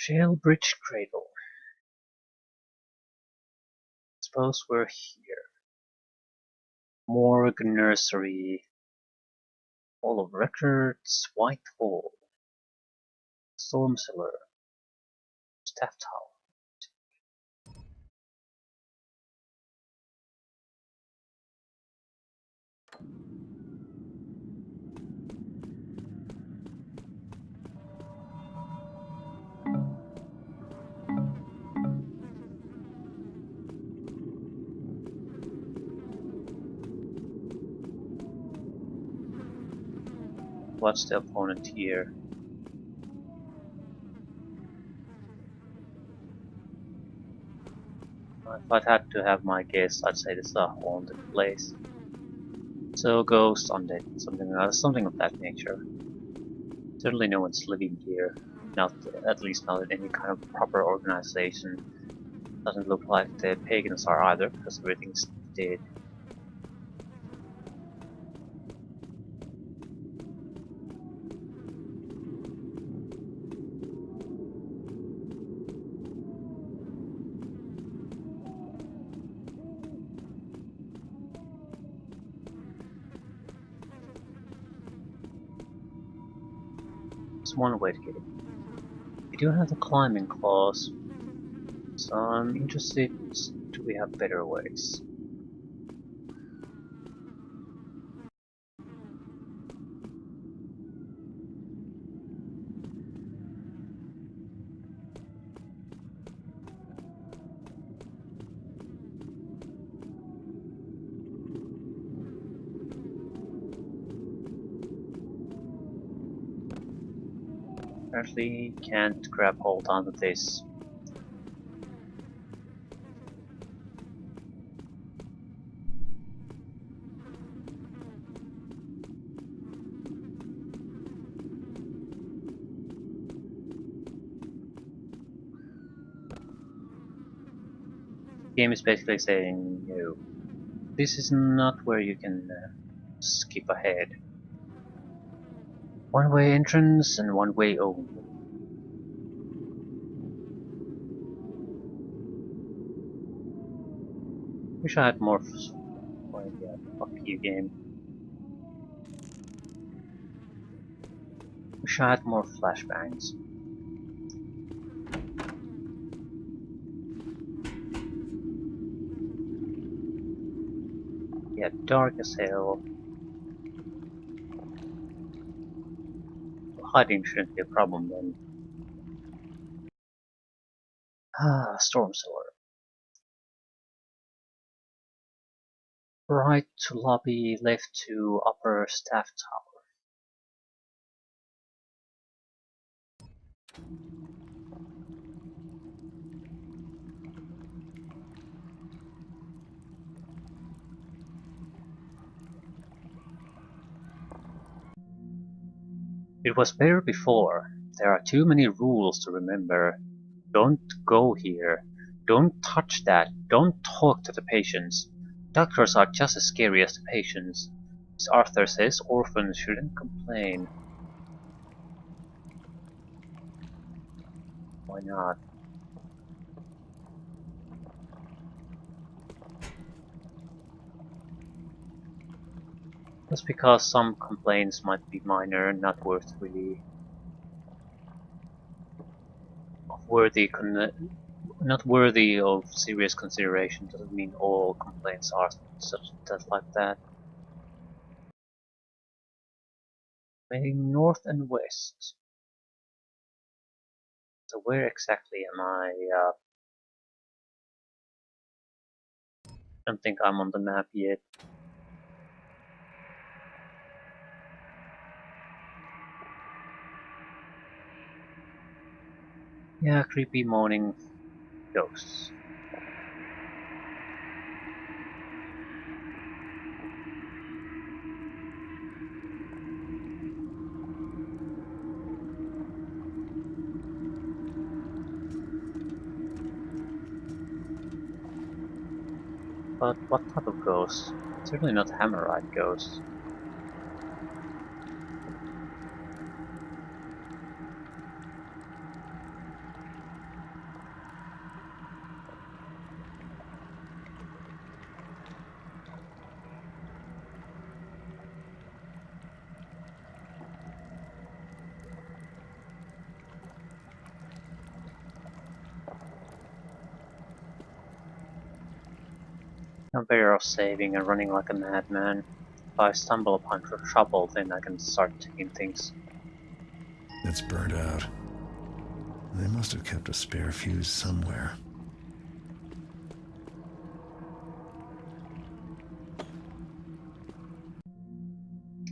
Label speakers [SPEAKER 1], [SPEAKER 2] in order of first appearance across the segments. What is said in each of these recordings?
[SPEAKER 1] Shalebridge Cradle. Suppose we're here. Morgue, nursery, hall of records, white hall, storm cellar, staff tower. What's the opponent here? If I'd had to have my guess, I'd say this is a haunted place. So ghost, undead, something of that nature. Certainly no one's living here. Not, at least not in any kind of proper organization. Doesn't look like the pagans are either, because everything's dead. There's one way to get it. We do have the climbing clause, so I'm interested, do we have better ways? Apparently can't grab hold onto this. The game is basically saying, no, this is not where you can skip ahead. One way entrance and one way only. Wish I had more. Well, yeah, fuck you, game. Wish I had more flashbangs. Yeah, dark as hell. Hiding shouldn't be a problem then. Storm cellar. Right to lobby, left to upper staff tower. It was better before. There are too many rules to remember. Don't go here. Don't touch that. Don't talk to the patients. Doctors are just as scary as the patients. As Arthur says, orphans shouldn't complain. Why not? Just because some complaints might be minor, not worthy of serious consideration, doesn't mean all complaints are such like that. Heading north and west. So where exactly am I? Don't think I'm on the map yet. Yeah, creepy morning ghosts. But what type of ghosts? Certainly not Hammerite ghosts. I'm better off saving and running like a madman. If I stumble upon trouble, then I can start taking things.
[SPEAKER 2] It's burnt out. They must have kept a spare fuse somewhere.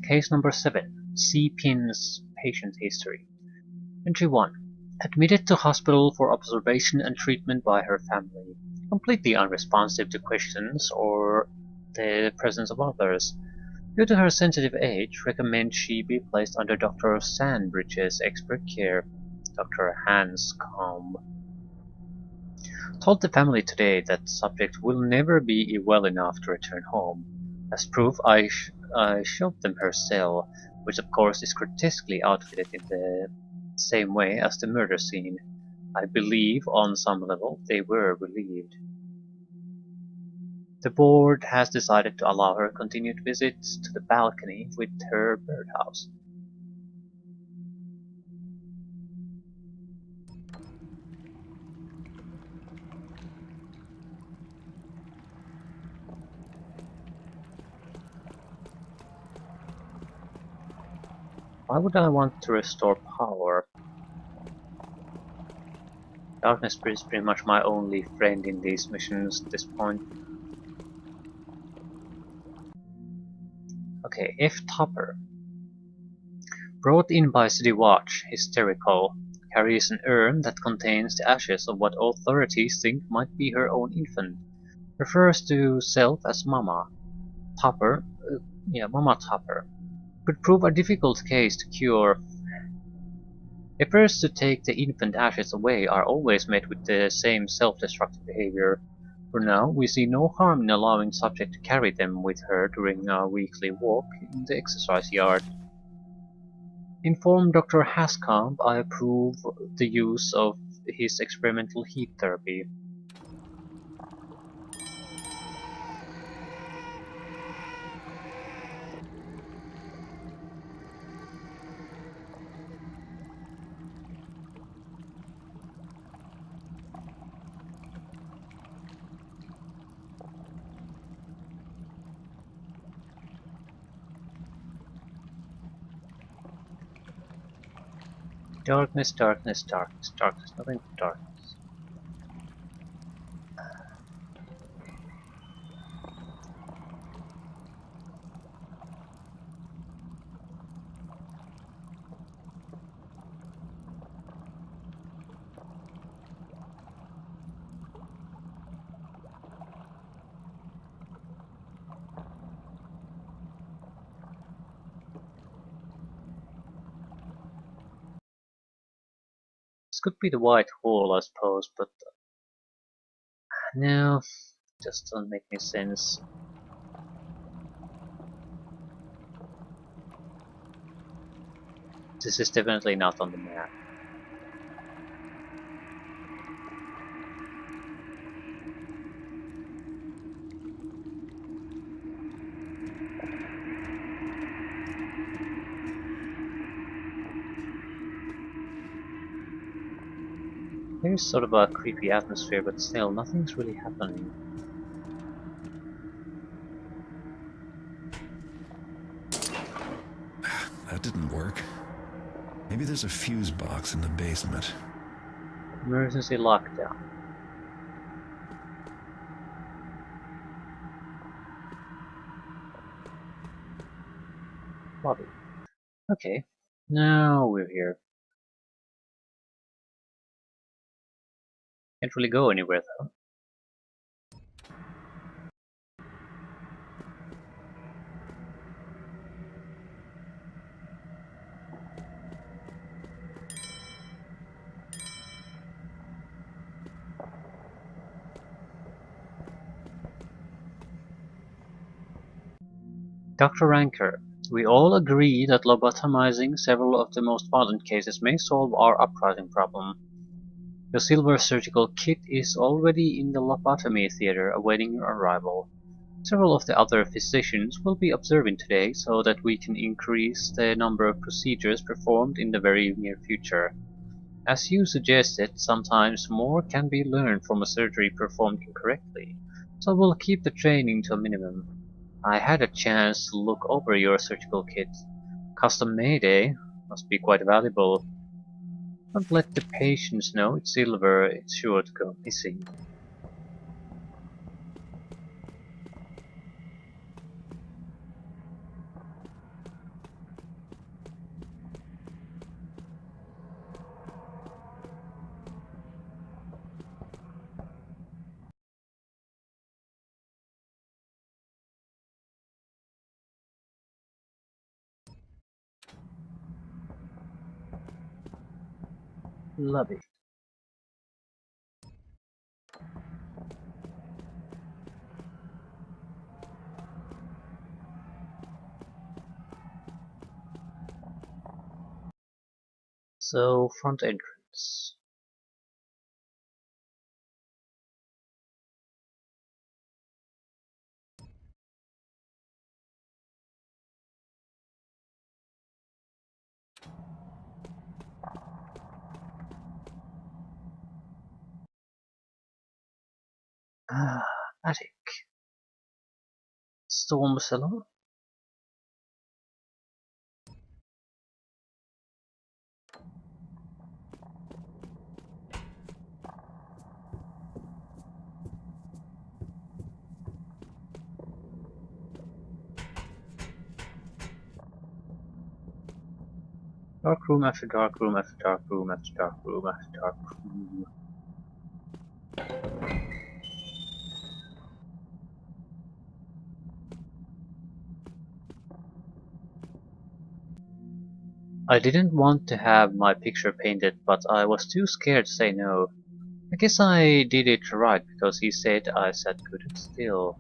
[SPEAKER 1] Case number 7. C-Pin's patient history. Entry 1. Admitted to hospital for observation and treatment by her family. Completely unresponsive to questions or the presence of others. Due to her sensitive age, recommend she be placed under Dr. Sandbridge's expert care. Dr. Hanscombe told the family today that subject will never be well enough to return home. As proof, I showed them her cell, which of course is grotesquely outfitted in the same way as the murder scene. I believe on some level they were relieved. The board has decided to allow her continued visits to the balcony with her birdhouse. Why would I want to restore power? Darkness is pretty much my only friend in these missions at this point. Okay, F. Topper. Brought in by City Watch, hysterical, carries an urn that contains the ashes of what authorities think might be her own infant. Refers to self as Mama. Topper, Mama Topper. Could prove a difficult case to cure. Efforts to take the infant ashes away are always met with the same self-destructive behavior. For now, we see no harm in allowing subject to carry them with her during a weekly walk in the exercise yard. Inform Dr. Haskamp I approve the use of his experimental heat therapy. Darkness, darkness, darkness, darkness, nothing but darkness. This could be the white hole, I suppose, but no, just doesn't make any sense. This is definitely not on the map. There's sort of a creepy atmosphere, but still, nothing's really happening.
[SPEAKER 2] That didn't work. Maybe there's a fuse box in the basement.
[SPEAKER 1] Emergency lockdown. Lobby. Okay, now we're here. Can't really go anywhere though. Dr. Ranker, we all agree that lobotomizing several of the most violent cases may solve our uprising problem. The silver surgical kit is already in the lobotomy theater awaiting your arrival. Several of the other physicians will be observing today so that we can increase the number of procedures performed in the very near future. As you suggested, sometimes more can be learned from a surgery performed incorrectly. So we'll keep the training to a minimum. I had a chance to look over your surgical kit. Custom made, eh? Must be quite valuable. Don't let the patients know it's silver, it's sure to go missing. Love it. So, front entrance. Ah, attic. Storm cellar. Dark room after dark room after dark room after dark room after dark room. I didn't want to have my picture painted, but I was too scared to say no. I guess I did it right because he said I sat good and still.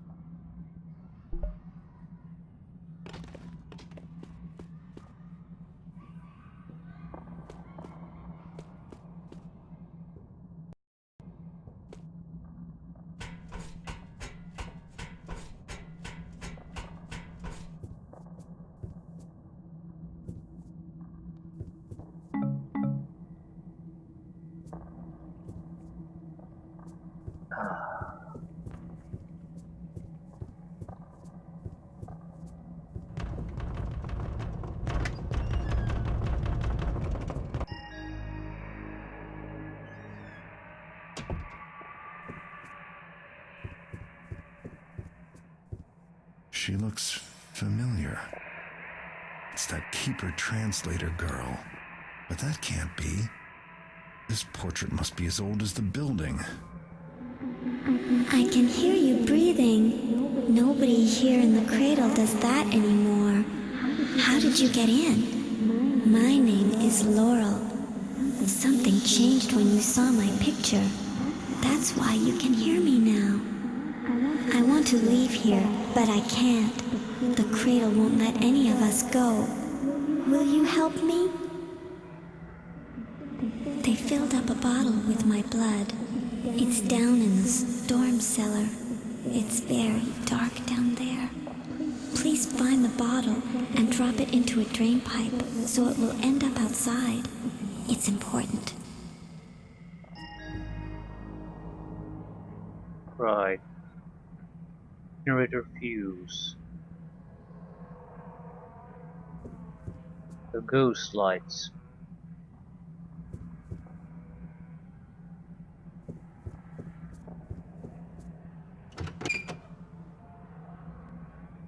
[SPEAKER 2] She looks familiar. It's that keeper translator girl. But that can't be. This portrait must be as old as the building.
[SPEAKER 3] I can hear you breathing. Nobody here in the cradle does that anymore. How did you get in? My name is Laurel. Something changed when you saw my picture. That's why you can hear me now. I want to leave here, but I can't. The cradle won't let any of us go. Will you help me? They filled up a bottle with my blood. It's down in the storm cellar. It's very dark down there. Please find the bottle and drop it into a drain pipe so it will end up outside. It's important.
[SPEAKER 1] Right. Generator fuse. The ghost lights.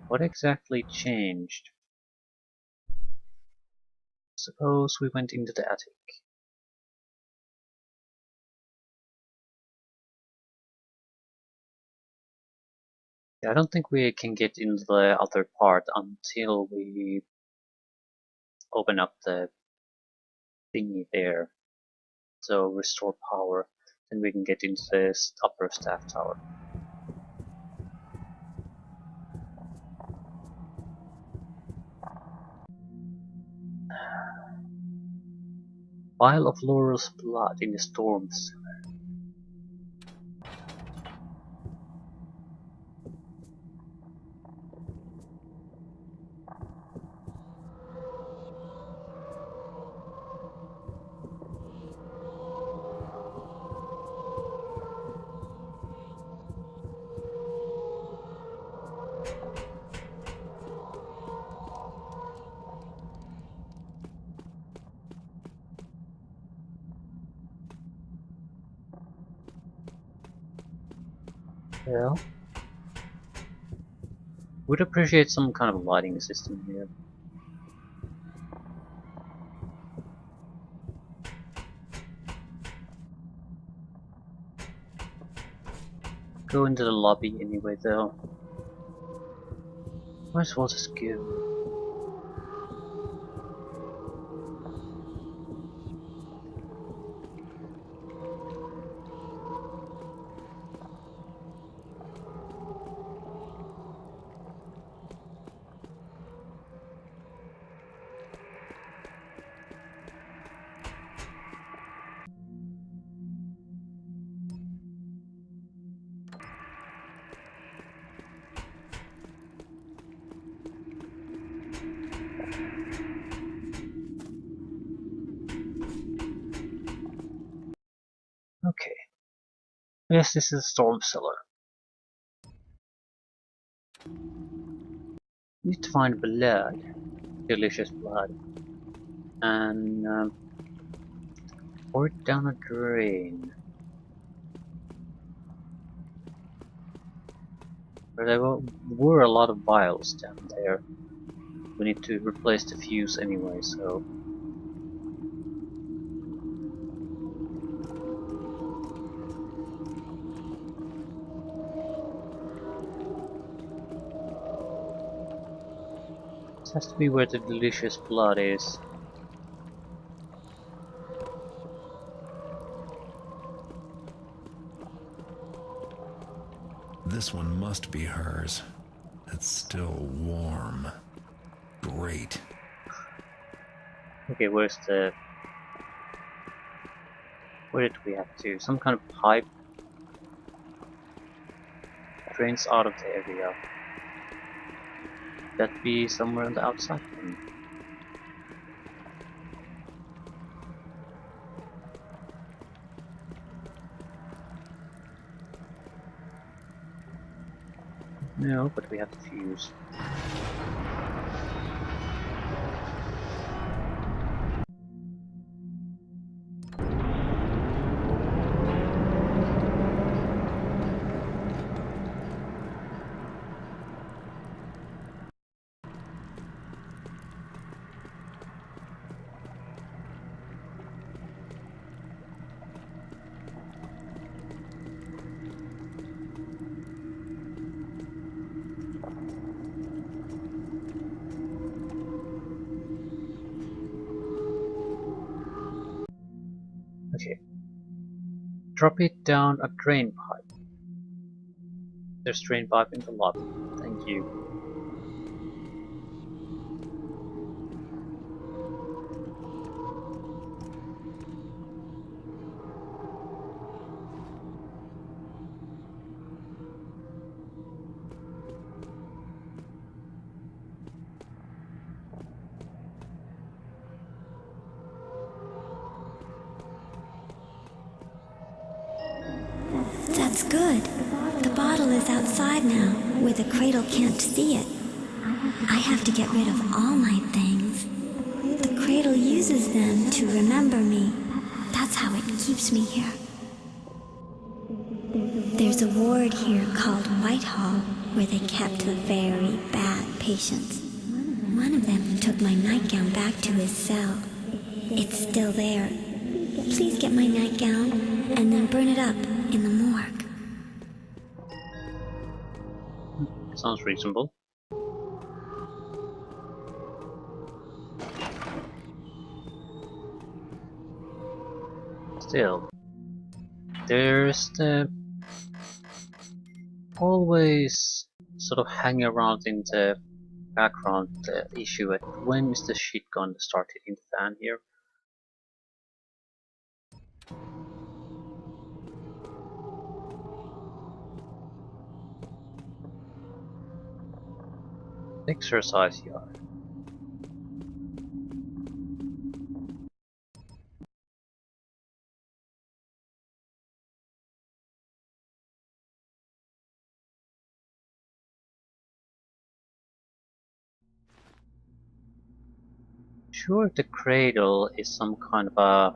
[SPEAKER 1] What exactly changed? Suppose we went into the attic. Yeah, I don't think we can get into the other part until we open up the thingy there. So restore power. Then we can get into the upper staff tower. Vial of Laurel's blood in the storm cellar. Well, would appreciate some kind of lighting system here. Go into the lobby anyway though. Might as well just go. Okay. Yes, this is a storm cellar. Need to find blood. Delicious blood. And pour it down a drain. There were a lot of vials down there. We need to replace the fuse anyway, so... This has to be where the delicious blood is.
[SPEAKER 2] This one must be hers. It's still warm. Great.
[SPEAKER 1] Okay, where's the... Where did we have to? Some kind of pipe drains out of the area. That be somewhere on the outside? No, but we have the fuse. Okay. Drop it down a drain pipe. There's drain pipe in the lobby. Thank you.
[SPEAKER 3] That's good. The bottle is outside now, where the cradle can't see it. I have to get rid of all my things. The cradle uses them to remember me. That's how it keeps me here. There's a ward here called Whitehall, where they kept the very bad patients. One of them took my nightgown back to his cell. It's still there. Please get my nightgown and then burn it up in the morgue.
[SPEAKER 1] Sounds reasonable. Still, there's the always sort of hang around in the background issue at when is the shit going to start hitting the fan here? Exercise yard. Sure, the cradle is some kind of a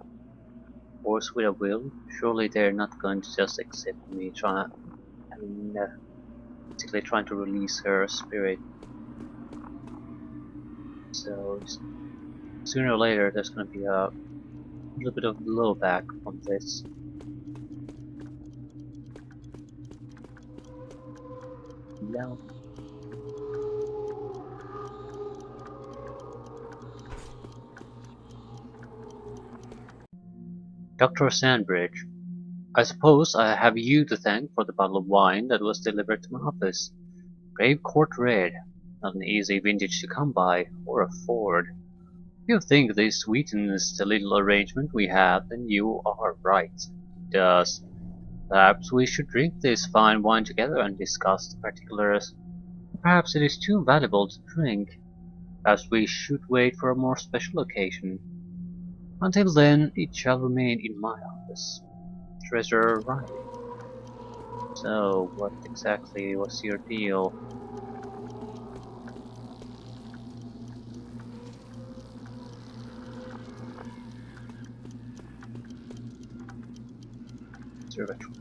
[SPEAKER 1] force with a will. Surely they're not going to just accept me trying to and basically trying to release her spirit. So sooner or later there's going to be a little bit of blowback from this. Blow. Dr. Sandbridge, I suppose I have you to thank for the bottle of wine that was delivered to my office. Grave Court Red, not an easy vintage to come by or afford. If you think this sweetens the little arrangement we have, then you are right. It does. Perhaps we should drink this fine wine together and discuss the particulars. Perhaps it is too valuable to drink. Perhaps we should wait for a more special occasion. Until then, it shall remain in my office. Treasurer Riley. So, what exactly was your deal? Observatory.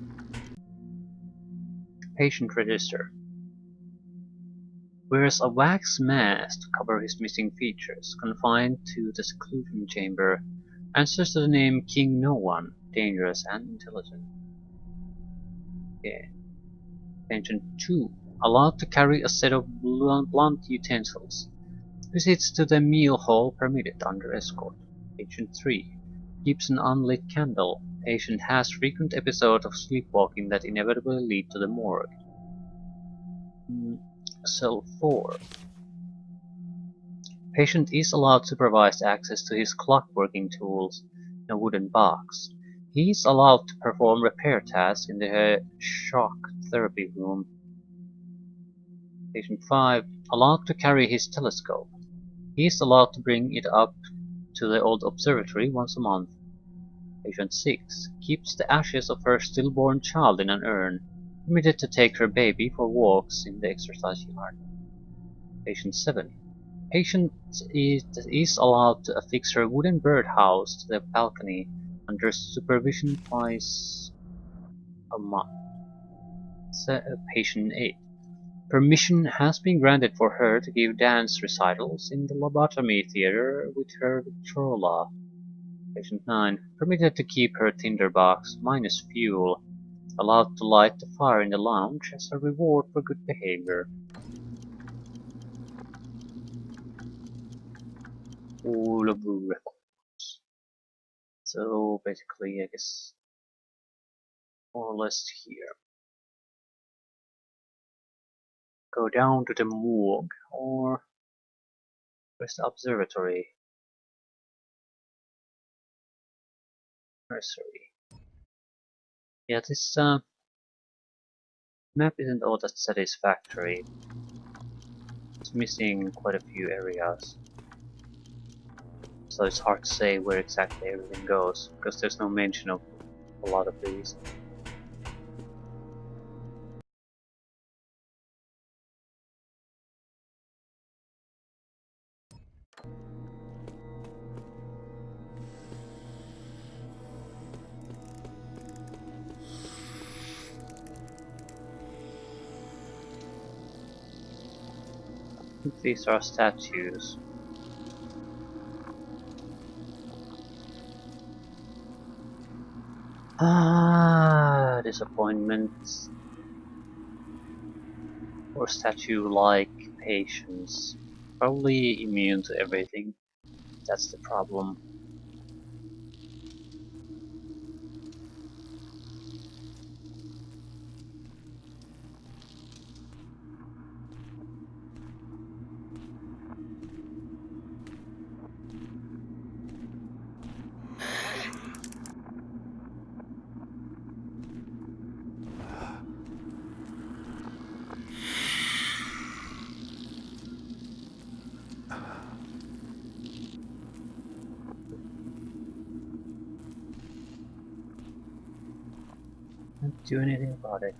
[SPEAKER 1] Patient register. Wears a wax mask to cover his missing features, confined to the seclusion chamber. Answers to the name King No One, dangerous and intelligent. Okay. Patient 2. Allowed to carry a set of blunt utensils. Visits to the meal hall permitted under escort. Patient 3. Keeps an unlit candle. Patient has frequent episodes of sleepwalking that inevitably lead to the morgue. Cell 4. Patient is allowed supervised access to his clockworking tools in a wooden box. He is allowed to perform repair tasks in the shock therapy room. Patient 5. Allowed to carry his telescope. He is allowed to bring it up to the old observatory once a month. Patient 6. Keeps the ashes of her stillborn child in an urn. Permitted to take her baby for walks in the exercise yard. Patient 7. Patient is allowed to affix her wooden birdhouse to the balcony under supervision twice a month. Patient 8. Permission has been granted for her to give dance recitals in the lobotomy theater with her Victrola. Patient 9. Permitted to keep her tinderbox minus fuel. Allowed to light the fire in the lounge as a reward for good behavior. All of the records. So basically, I guess more or less here. Go down to the morgue, or where's the observatory? Nursery. Yeah, this map isn't all that satisfactory. It's missing quite a few areas. So it's hard to say where exactly everything goes, because there's no mention of a lot of these. I think these are statues. Ah, disappointments. Or statue-like patience. Probably immune to everything. That's the problem. Can't do anything about it.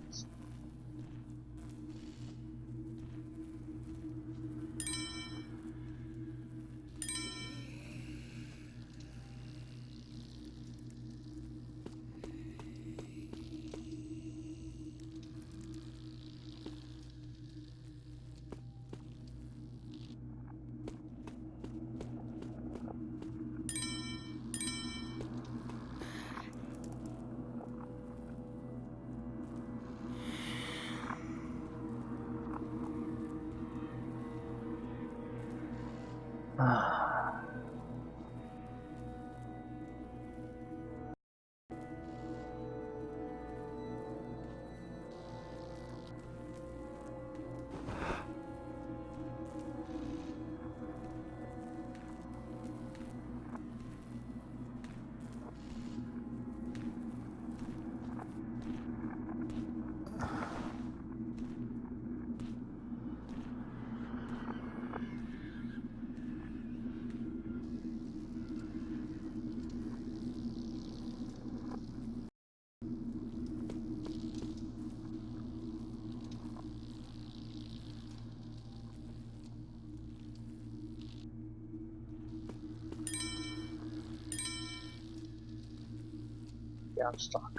[SPEAKER 1] Yeah, I'm stuck.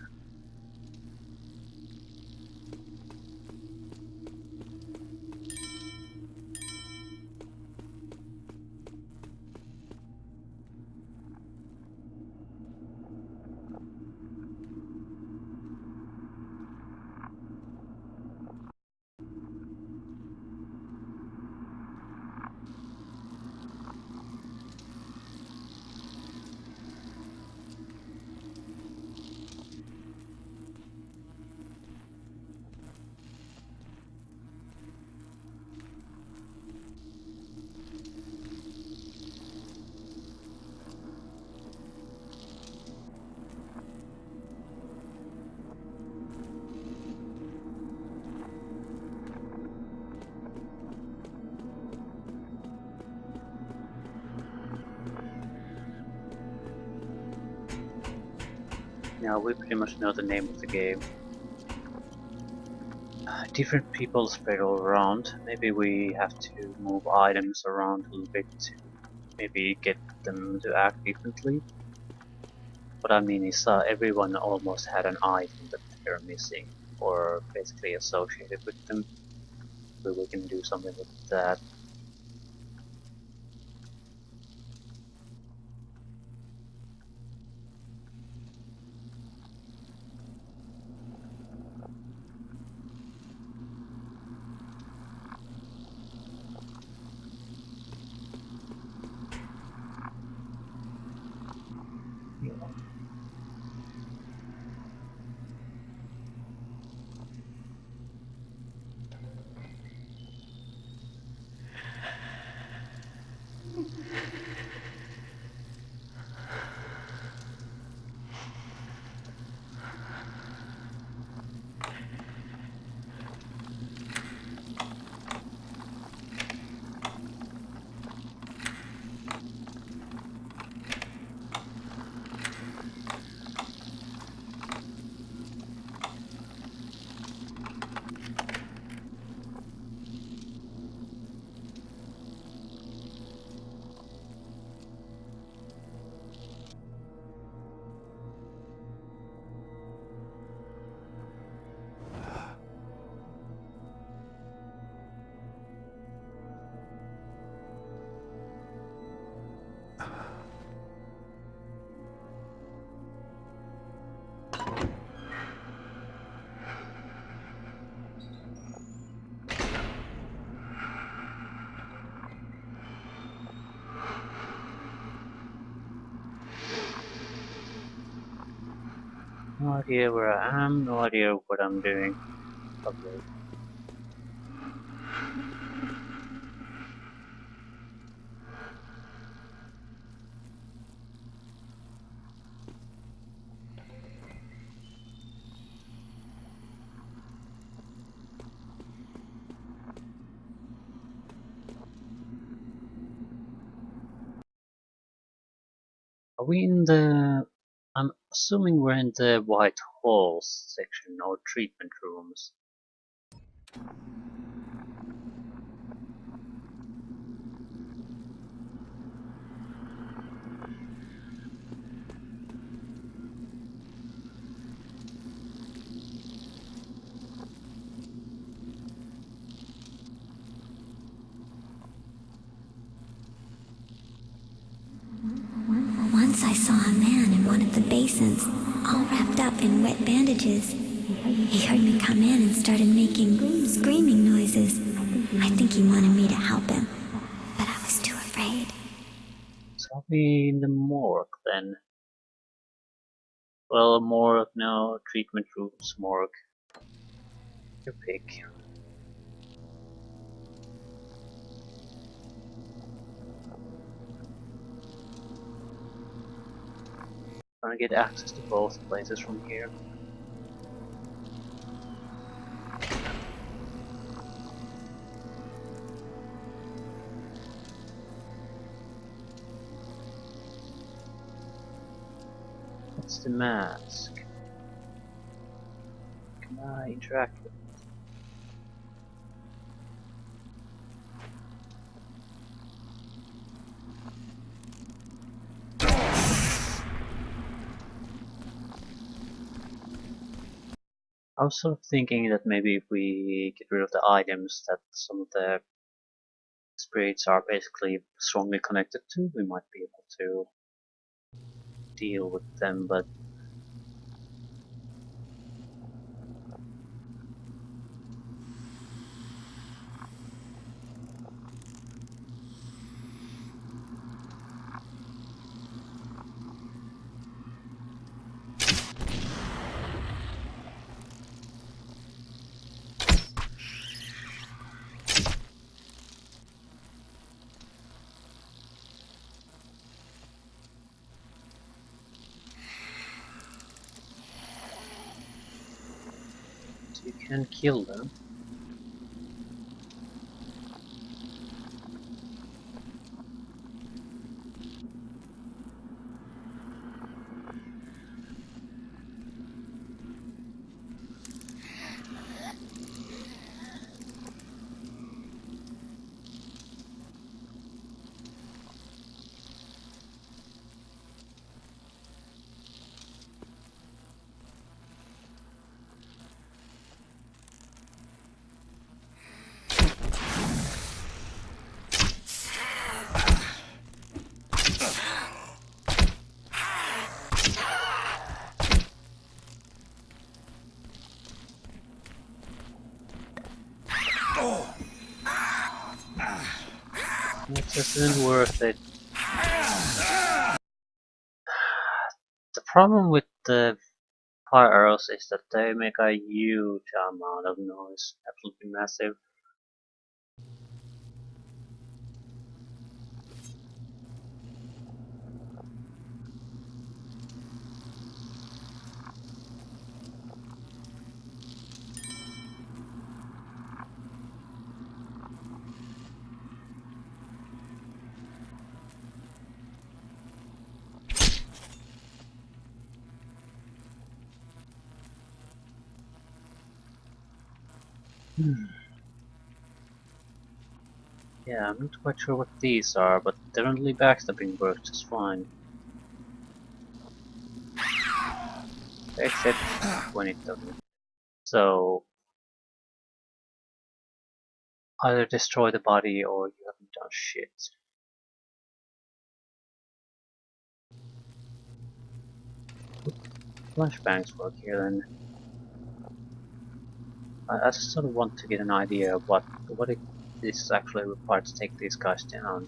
[SPEAKER 1] Now we pretty much know the name of the game. Different people spread all around. Maybe we have to move items around a little bit to maybe get them to act differently. What I mean is everyone almost had an item that they're missing or basically associated with them. So we can do something with that. No idea where I am, no idea what I'm doing. Lovely. Are we in the... I'm assuming we're in the White Halls section or treatment rooms.
[SPEAKER 3] Once I saw a man in one of the basins, all wrapped up in wet bandages. He heard me come in and started making screaming noises. I think he wanted me to help him, but I was too afraid.
[SPEAKER 1] So are we in the morgue then? Well, morgue, no, treatment rooms, morgue. Your pick. Trying to get access to both places from here. What's the mask? Can I interact with it? I was sort of thinking that maybe if we get rid of the items that some of the spirits are basically strongly connected to, we might be able to deal with them, but you can kill them. It just isn't worth it. The problem with the fire arrows is that they make a huge amount of noise, absolutely massive. Yeah, I'm not quite sure what these are, but definitely backstabbing works just fine. Except when it doesn't. So, either destroy the body or you haven't done shit. Flashbangs work here then. I just sort of want to get an idea of what it is actually required to take these guys down.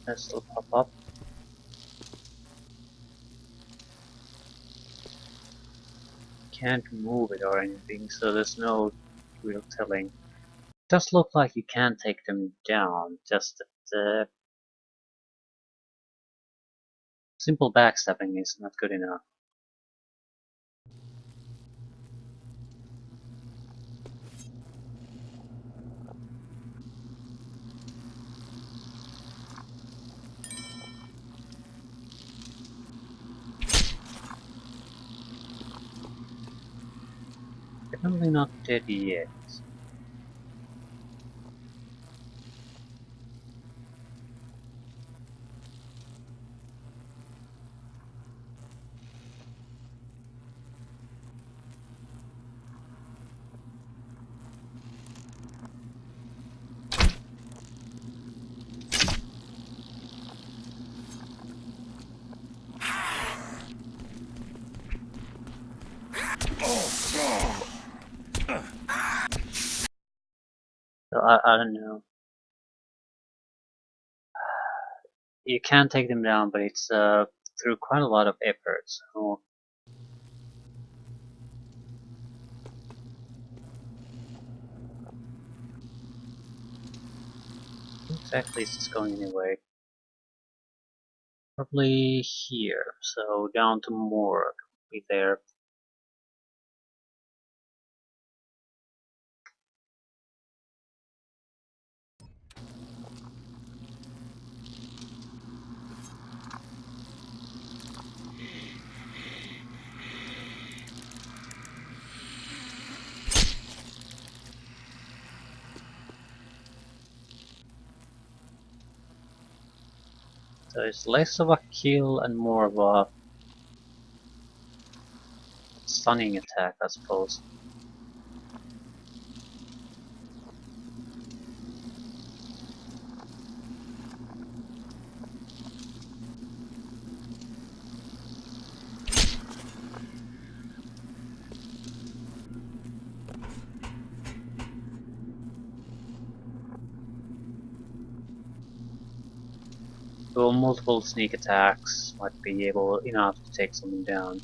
[SPEAKER 1] Let's still pop up. Can't move it or anything, so there's no real telling. Does look like you can take them down, just that simple backstabbing is not good enough. Definitely not dead yet. So I don't know. You can take them down, but it's through quite a lot of effort. So exactly is this going anyway? Probably here. So down to morgue. Be there. So it's less of a kill and more of a stunning attack, I suppose. So multiple sneak attacks might be able enough to take something down.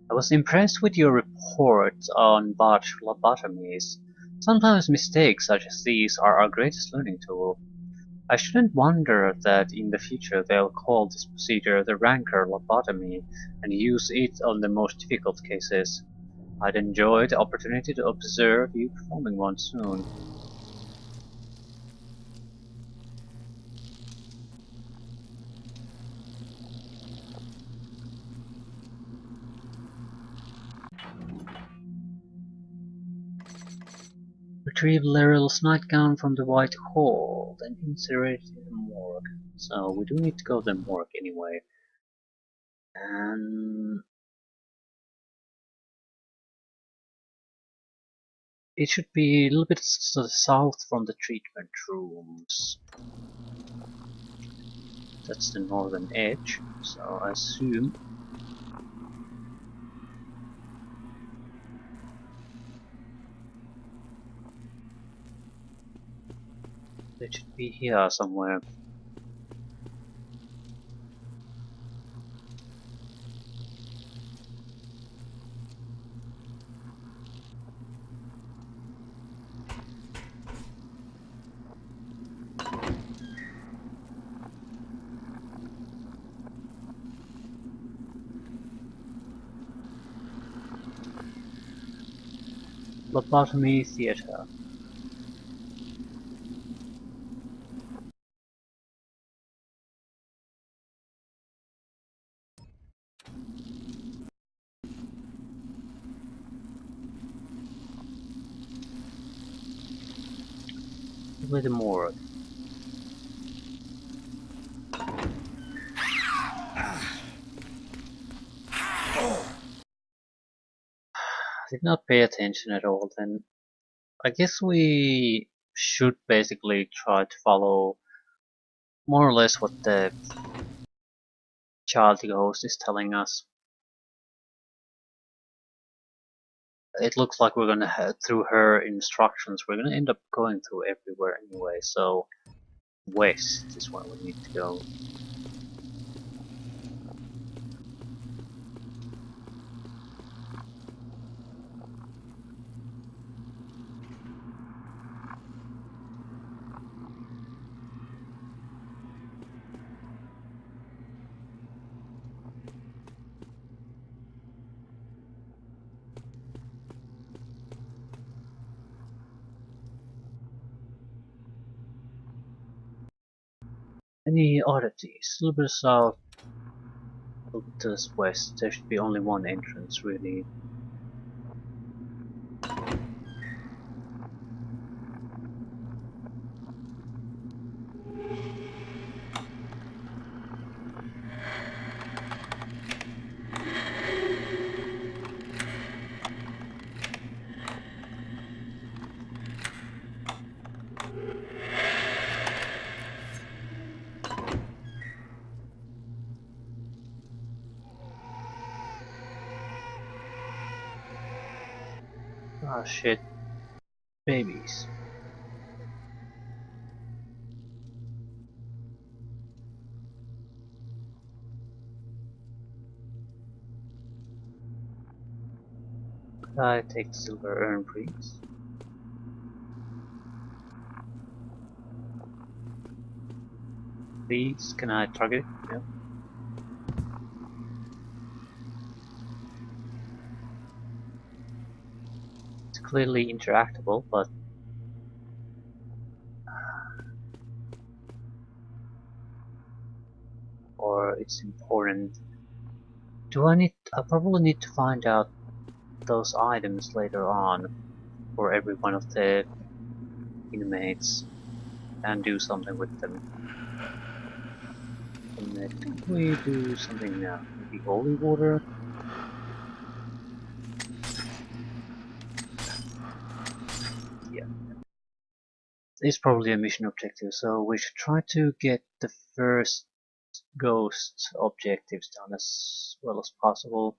[SPEAKER 1] I was impressed with your report on botched lobotomies. Sometimes mistakes such as these are our greatest learning tool. I shouldn't wonder that in the future they'll call this procedure the rancor lobotomy and use it on the most difficult cases. I'd enjoy the opportunity to observe you performing one soon. Retrieve Leryl's nightgown from the White Hall, then incinerate it in the morgue. So we do need to go to the morgue anyway. And it should be a little bit south from the treatment rooms. That's the northern edge, so I assume it should be here somewhere. Lobotomy Theatre. With the morgue. Did not pay attention at all then. I guess we should basically try to follow more or less what the child ghost is telling us. It looks like we're gonna head through her instructions. We're gonna end up going through everywhere anyway, so west is where we need to go. Any oddities? A little bit south, a little bit west. There should be only one entrance, really. Ah shit, babies. I take the silver urn, please. Please, can I target it? No. It's clearly interactable, but or it's important. I probably need to find out those items later on for every one of the inmates and do something with them. Can we do something now? Maybe holy water? Yeah. It's probably a mission objective, so we should try to get the first ghost objectives done as well as possible.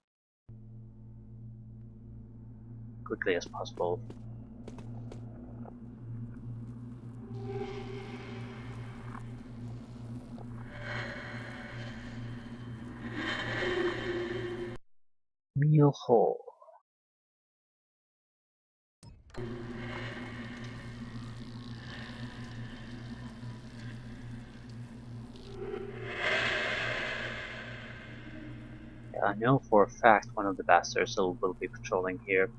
[SPEAKER 1] Quickly as possible. Meal hall. Yeah, I know for a fact one of the bastards will be patrolling here.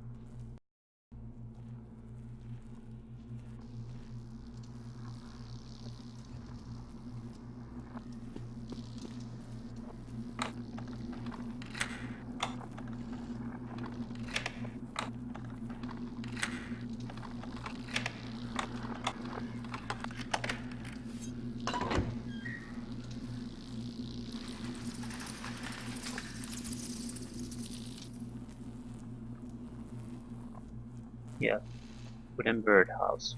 [SPEAKER 1] Yeah, wooden birdhouse.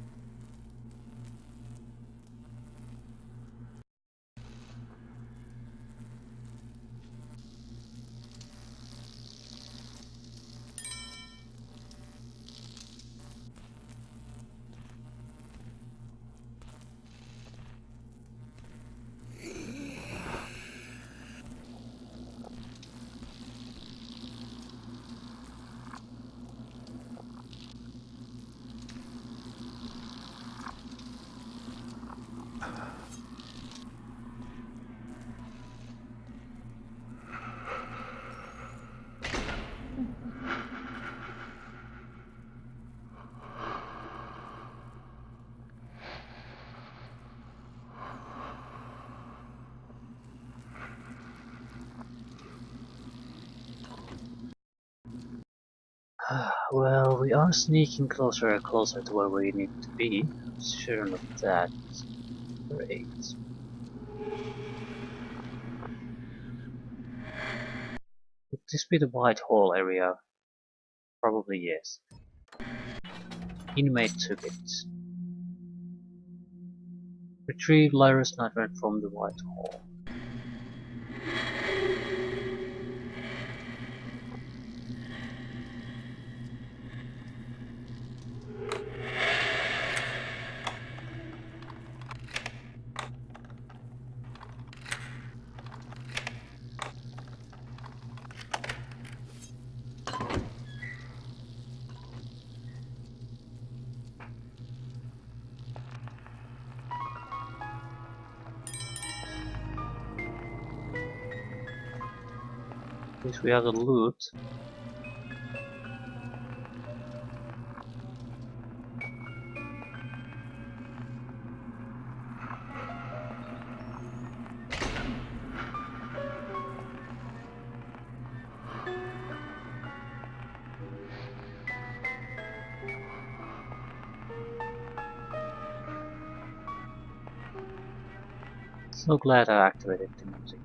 [SPEAKER 1] Well, we are sneaking closer and closer to where we need to be. I'm sure of that. Great. Would this be the White Hall area? Probably yes. Inmate took it. Retrieve Lyra's nightmare from the White Hall. At least we have the loot. So glad I activated the music.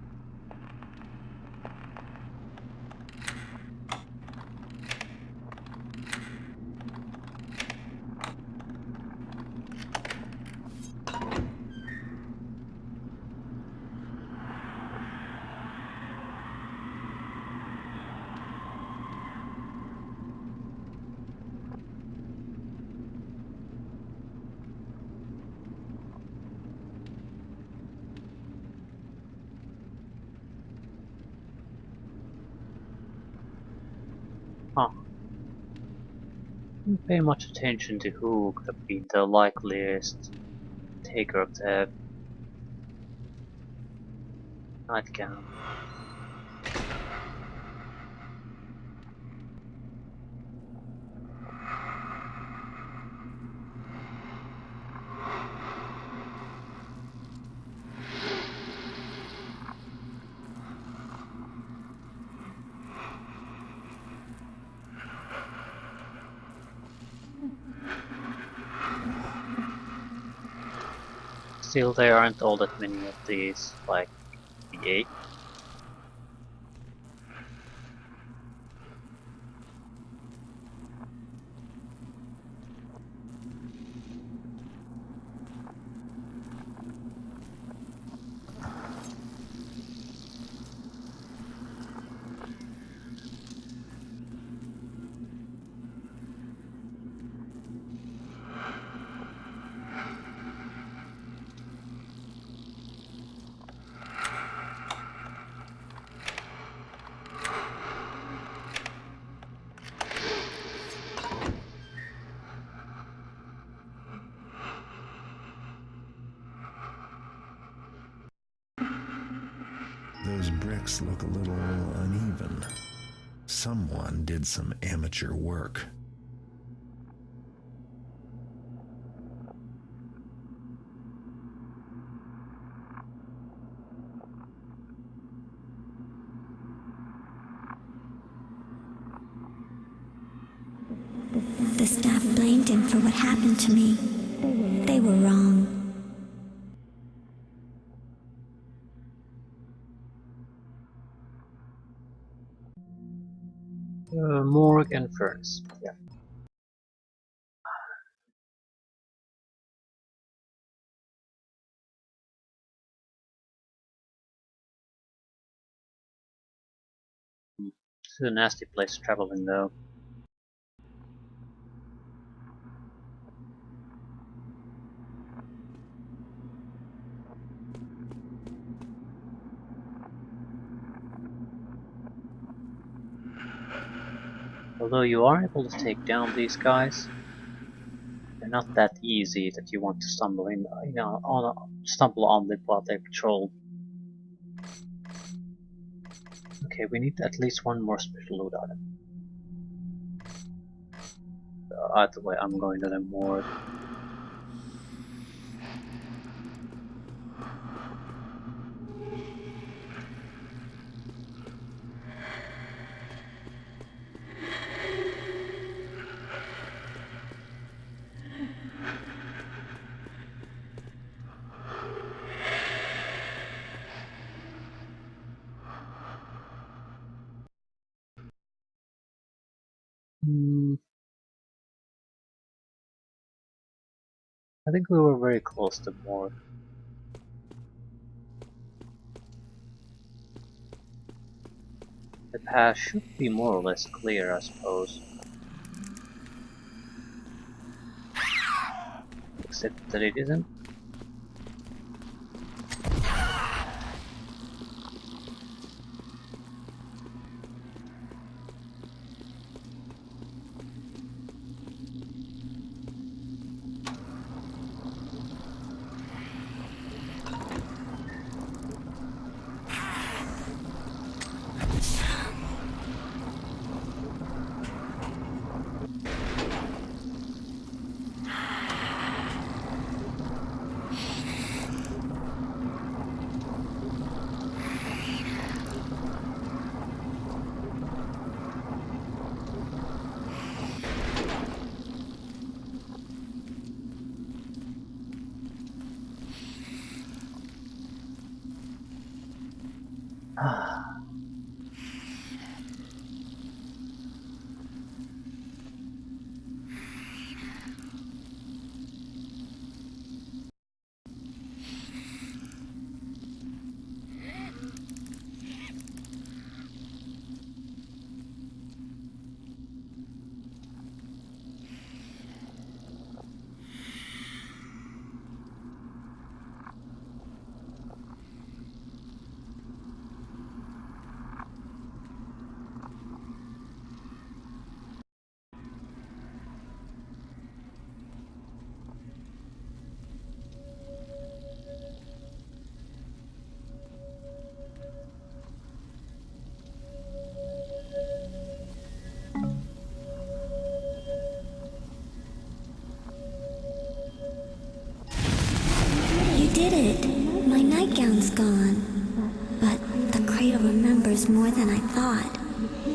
[SPEAKER 1] Huh. Didn't pay much attention to who could have been the likeliest taker of the nightgown. Still, there aren't all that many of these, like the 8.
[SPEAKER 2] Those bricks look a little uneven. Someone did some amateur work.
[SPEAKER 3] The staff blamed him for what happened to me. They were wrong.
[SPEAKER 1] Morgue and furnace. Yeah. It's a nasty place traveling though. Although you are able to take down these guys, they're not that easy that you want to stumble stumble on them while they patrol. Okay, we need at least one more special loot item. Either way, I'm going to the morgue. I think we were very close to morgue. The path should be more or less clear, I suppose. Except that it isn't.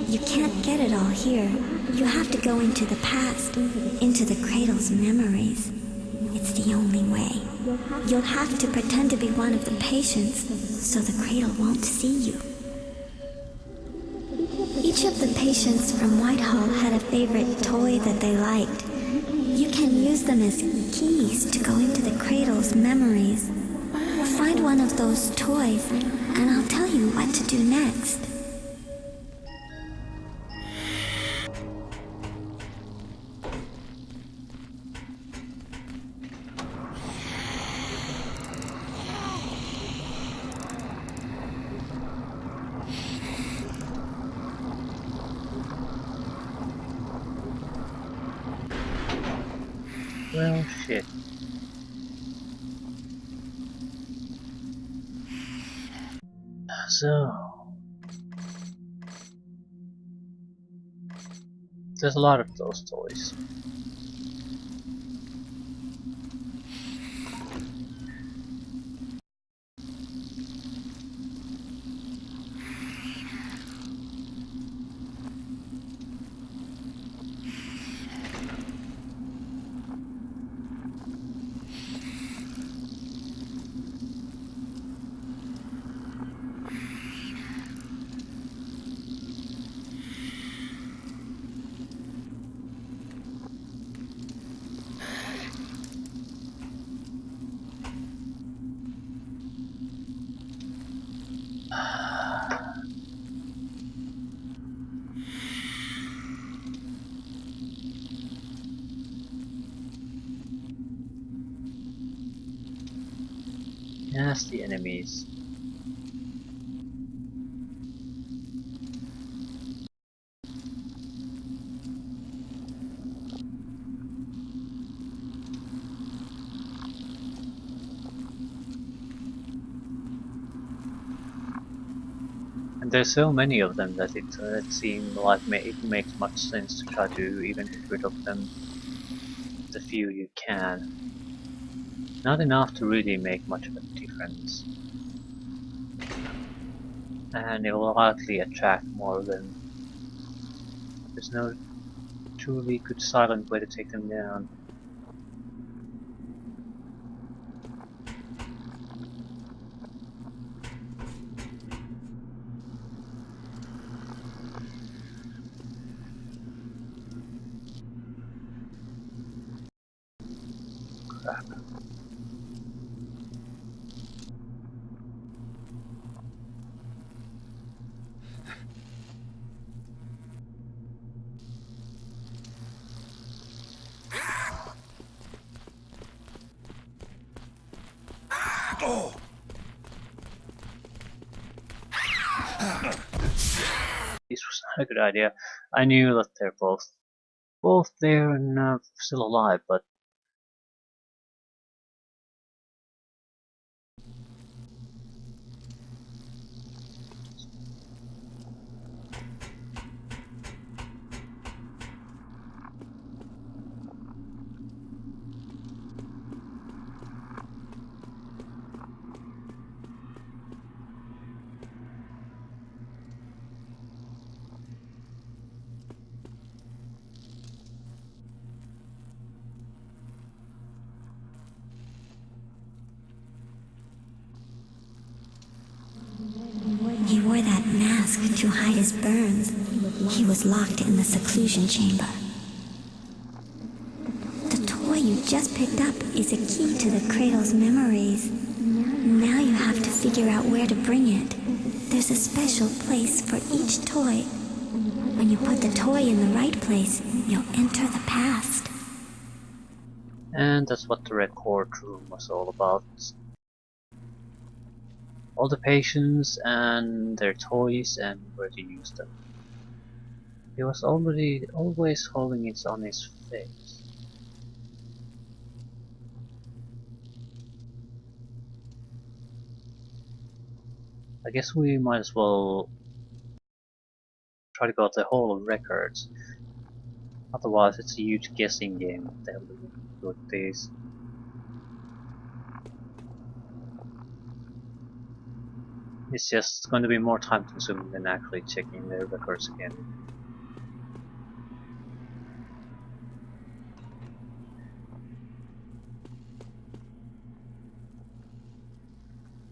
[SPEAKER 3] You can't get it all here. You have to go into the past, into the cradle's memories. It's the only way. You'll have to pretend to be one of the patients, so the cradle won't see you. Each of the patients from Whitehall had a favorite toy that they liked. You can use them as keys to go into the cradle's memories. Find one of those toys, and I'll tell you what to do next.
[SPEAKER 1] Well, shit. So, there's a lot of those toys. Nasty enemies. And there's so many of them that it seems like it makes much sense to try to even get rid of them, the few you can. Not enough to really make much of a difference. And it will likely attract more of them. There's no truly good silent way to take them down. Crap. This was not a good idea. I knew that they're both there and still alive, but
[SPEAKER 3] He wore that mask to hide his burns. He was locked in the seclusion chamber. The toy you just picked up is a key to the cradle's memories. Now you have to figure out where to bring it. There's a special place for each toy. When you put the toy in the right place, you'll enter the past.
[SPEAKER 1] and that's what the record room was all about. All the patients and their toys and where to use them. He was always holding it on his face. I guess we might as well try to go the whole records. Otherwise it's a huge guessing game they'll do with these. It's just going to be more time consuming than actually checking the records again.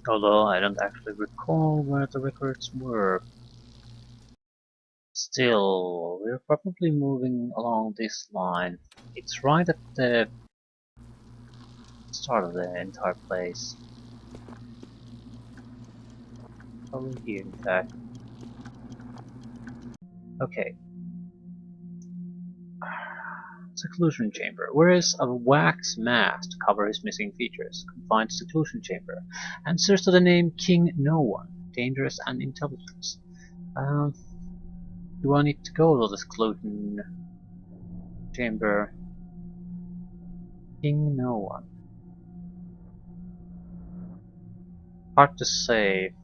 [SPEAKER 1] Although I don't actually recall where the records were. Still, we're probably moving along this line. It's right at the start of the entire place. Probably here, in fact. Okay. Seclusion chamber. Wears a wax mask to cover his missing features. Confined seclusion chamber. Answers to the name King No One. Dangerous and intelligence. Do I need to go to the seclusion chamber? King No One. Hard to say.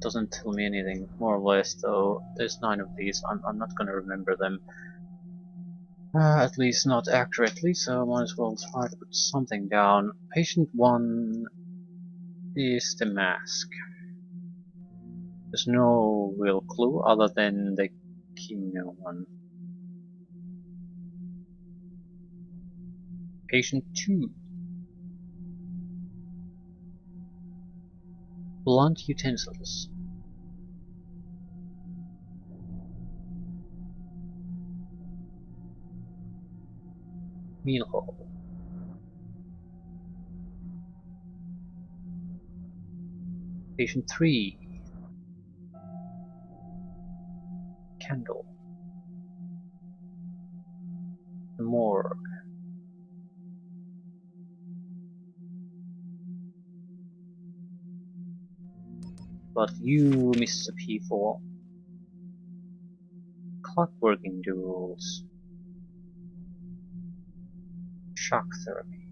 [SPEAKER 1] Doesn't tell me anything, more or less, though. There's 9 of these. I'm not gonna remember them. At least not accurately, so I might as well try to put something down. Patient 1 is the mask. There's no real clue other than the King No One. Patient 2. Blunt utensils. Meal hall. Patient 3. Candle. The morgue. But you, Mr. P4. Clockworking duels. Shock therapy.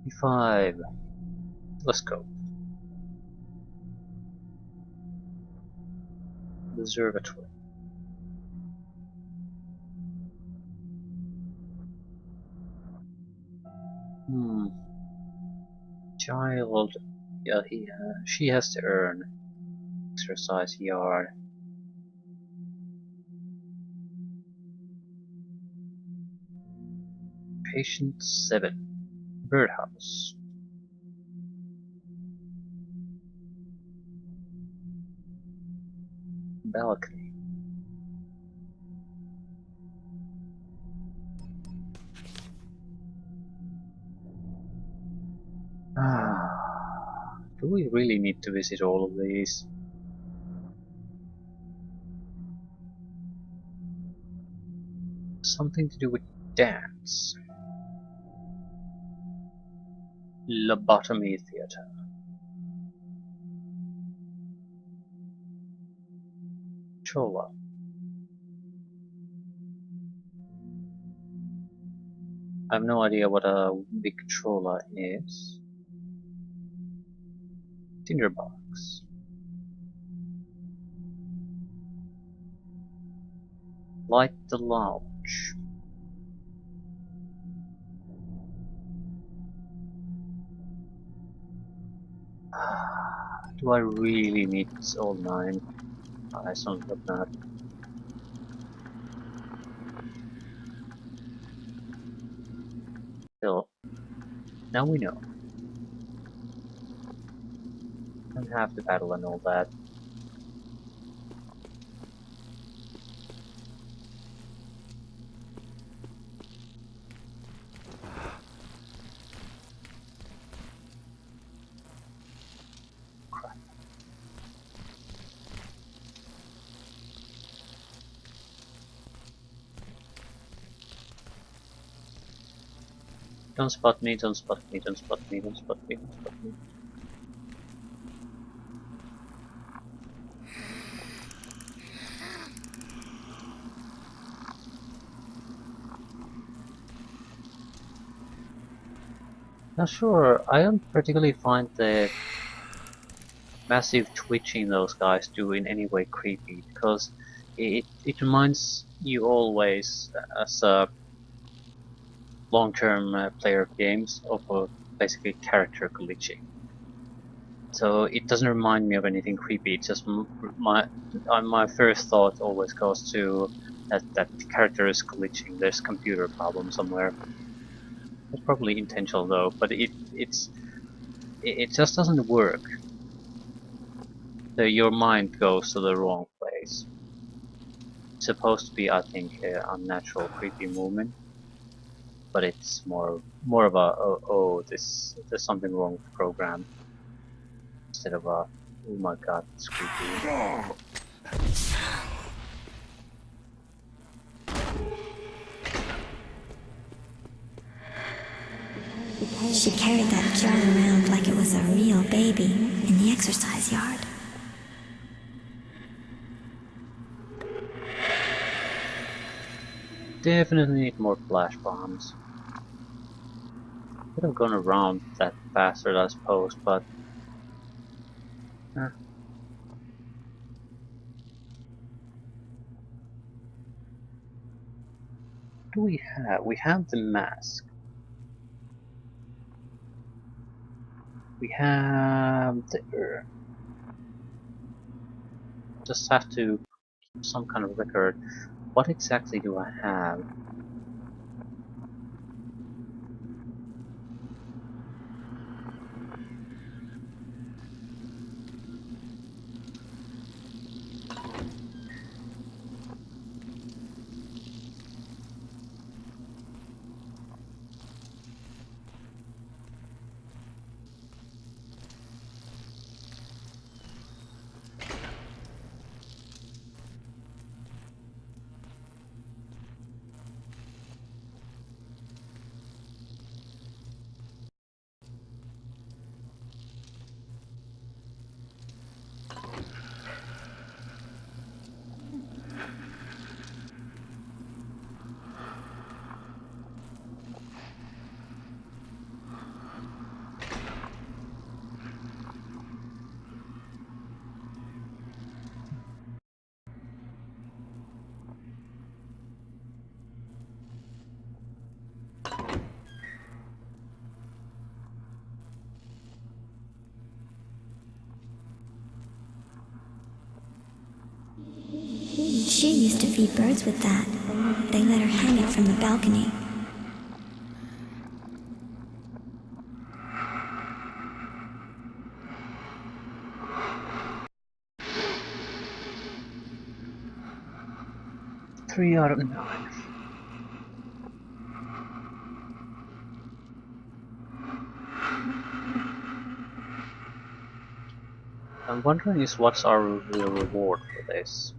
[SPEAKER 1] P5. Let's go. Observatory. Child. Yeah, she has to earn. Exercise yard. Patient 7. Birdhouse. Balcony. Do we really need to visit all of these? Something to do with dance. Lobotomy theater. Chola. I have no idea what a Victrola is. Tinderbox. Light the lounge. Do I really need all 9? I sound like that. Still, now we know. Don't have to battle and all that. Don't spot me, don't spot me, don't spot me, don't spot me, don't spot me. Not sure, I don't particularly find the massive twitching those guys do in any way creepy, because it reminds you always as a long-term player of games of basically character glitching. So it doesn't remind me of anything creepy. It's just my first thought always goes to that character is glitching. There's computer problem somewhere. It's probably intentional though, but it just doesn't work. So your mind goes to the wrong place. It's supposed to be, I think, unnatural, creepy movement, but it's more of a there's something wrong with the program instead of a oh my god, it's creepy.
[SPEAKER 3] She carried that jar around like it was a real baby in the exercise yard.
[SPEAKER 1] Definitely need more flash bombs. Could have gone around that faster, I suppose, but what do we have? We have the mask. We have the urn. Just have to keep some kind of record. What exactly do I have?
[SPEAKER 3] She used to feed birds with that. They let her hang it from the balcony.
[SPEAKER 1] Three out of 9. I'm wondering is what's our real reward for this?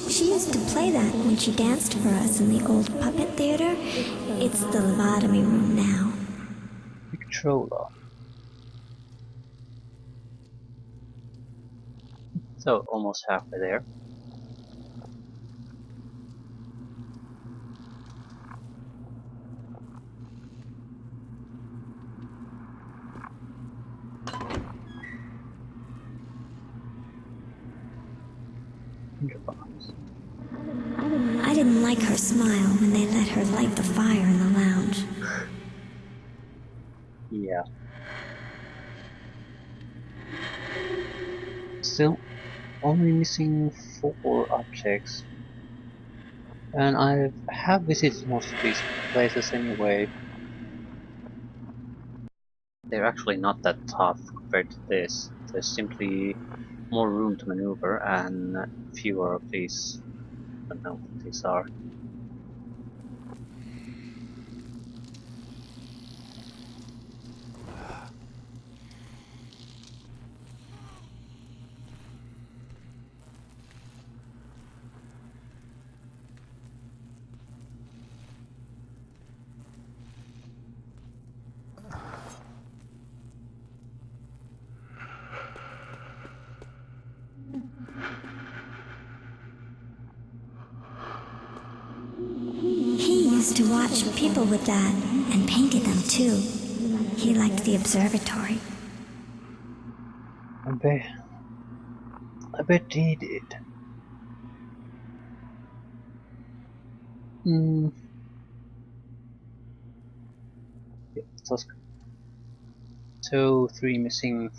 [SPEAKER 3] She used to play that when she danced for us in the old puppet theater. It's the lobotomy room now.
[SPEAKER 1] Victrola. So almost halfway there.
[SPEAKER 3] I didn't like her smile when they let her light the fire in the lounge.
[SPEAKER 1] Yeah. Still only missing 4 objects. And I have visited most of these places anyway. They're actually not that tough compared to this. There's simply more room to maneuver and fewer of these. I don't know what these are.
[SPEAKER 3] He used to watch people with that and painted them too. He liked the observatory.
[SPEAKER 1] I bet he did. Mm. Yeah, Tusk. 2, 3 missing.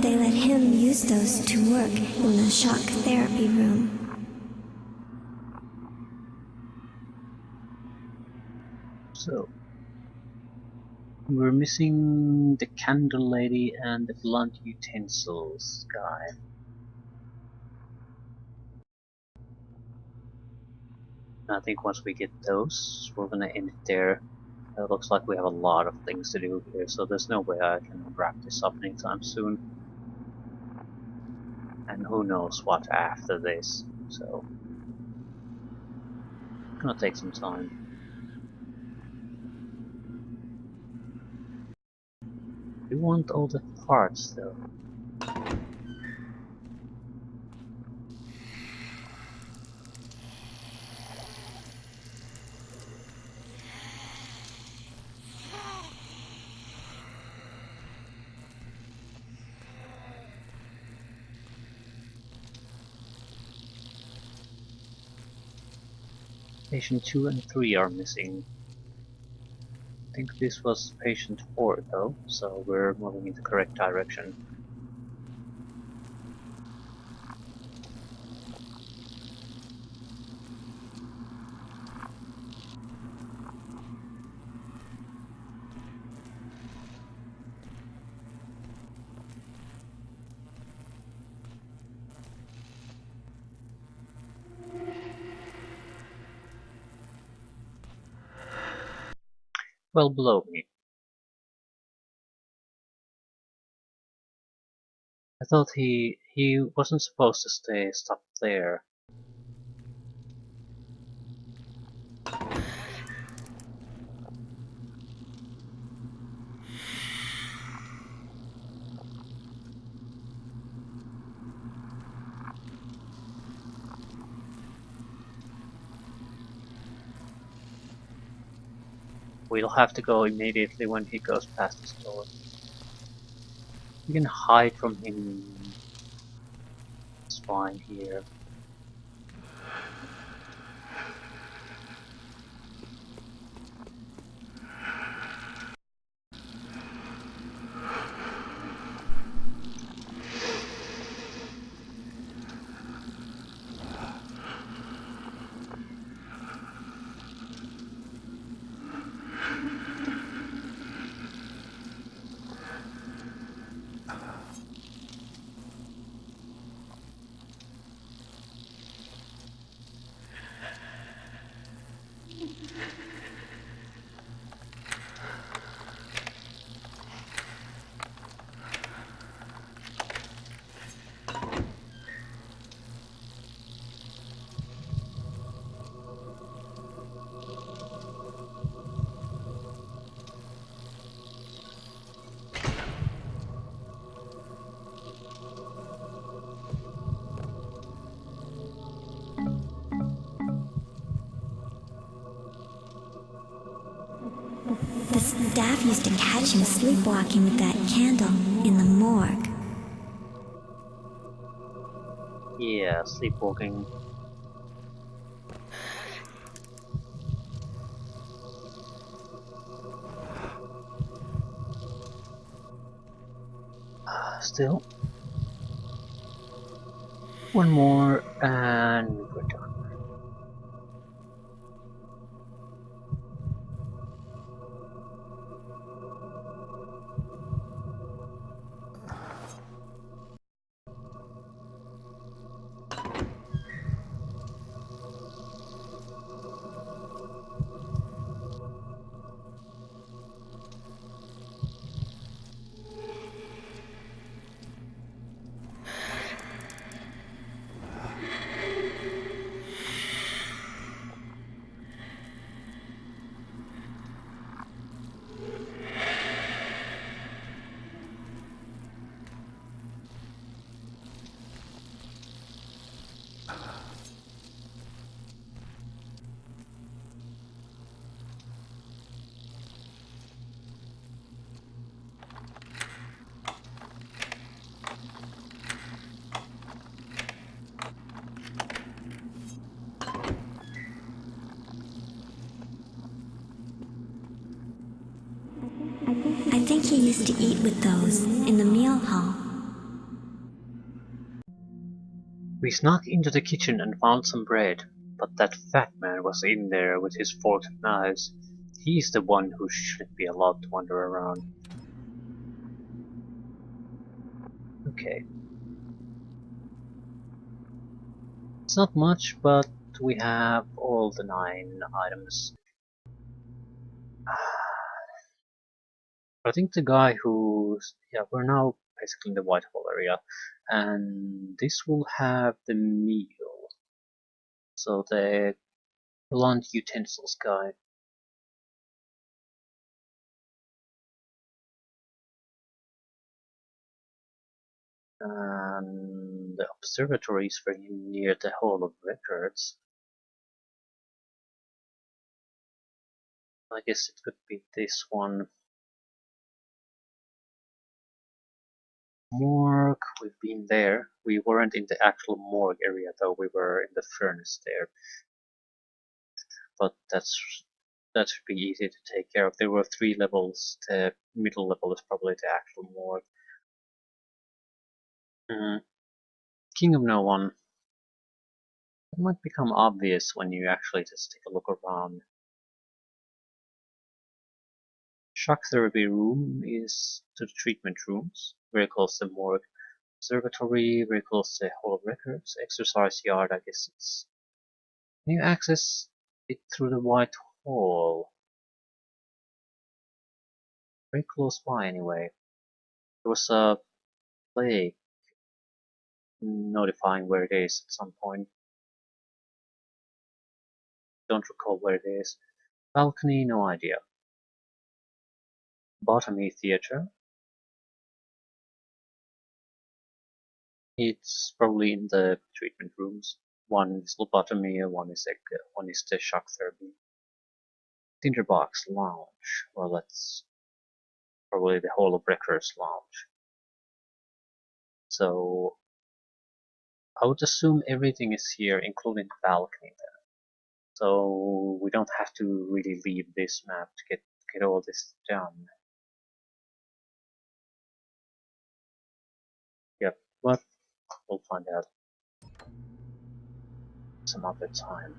[SPEAKER 3] They let him use those to work in the shock therapy room.
[SPEAKER 1] So we're missing the candle lady and the blunt utensils guy. I think once we get those, we're gonna end it there. It looks like we have a lot of things to do here, so there's no way I can wrap this up anytime soon. And who knows what after this, so it's gonna take some time. We want all the parts though. Patient 2 and 3 are missing. I think this was patient 4 though, so we're moving in the correct direction. Well below me. I thought he wasn't supposed to stay stuck there. We'll have to go immediately when he goes past this door. We can hide from him. It's fine here.
[SPEAKER 3] The staff used to catch him sleepwalking with that candle in the morgue.
[SPEAKER 1] Yeah, sleepwalking. Still. One more and we're done.
[SPEAKER 3] I think he used to eat with those in the meal hall.
[SPEAKER 1] We snuck into the kitchen and found some bread, but that fat man was in there with his forks and knives. He's the one who shouldn't be allowed to wander around. Okay. It's not much, but we have all the 9 items. I think the guy who's... yeah, we're now basically in the Whitehall area. And this will have the meal. So the blunt utensils guy. And the observatory is very near the Hall of Records. I guess it could be this one. Morgue, we've been there. We weren't in the actual morgue area though, we were in the furnace there. But that should be easy to take care of. There were 3 levels. The middle level is probably the actual morgue. King of No One. It might become obvious when you actually just take a look around. Shock therapy room is to the treatment rooms, very close to the morgue. Observatory, very close to the Hall of Records. Exercise yard, I guess it's... Can you access it through the White Hall? Very close by anyway. There was a plaque notifying where it is at some point. Don't recall where it is. Balcony, no idea. Botany theater. It's probably in the treatment rooms. One is lobotomy, one is the shock therapy. Tinderbox lounge. Well, that's probably the Hall of Records lounge. So I would assume everything is here, including the balcony then. So we don't have to really leave this map to get all this done. Yep, but we'll find out some other time.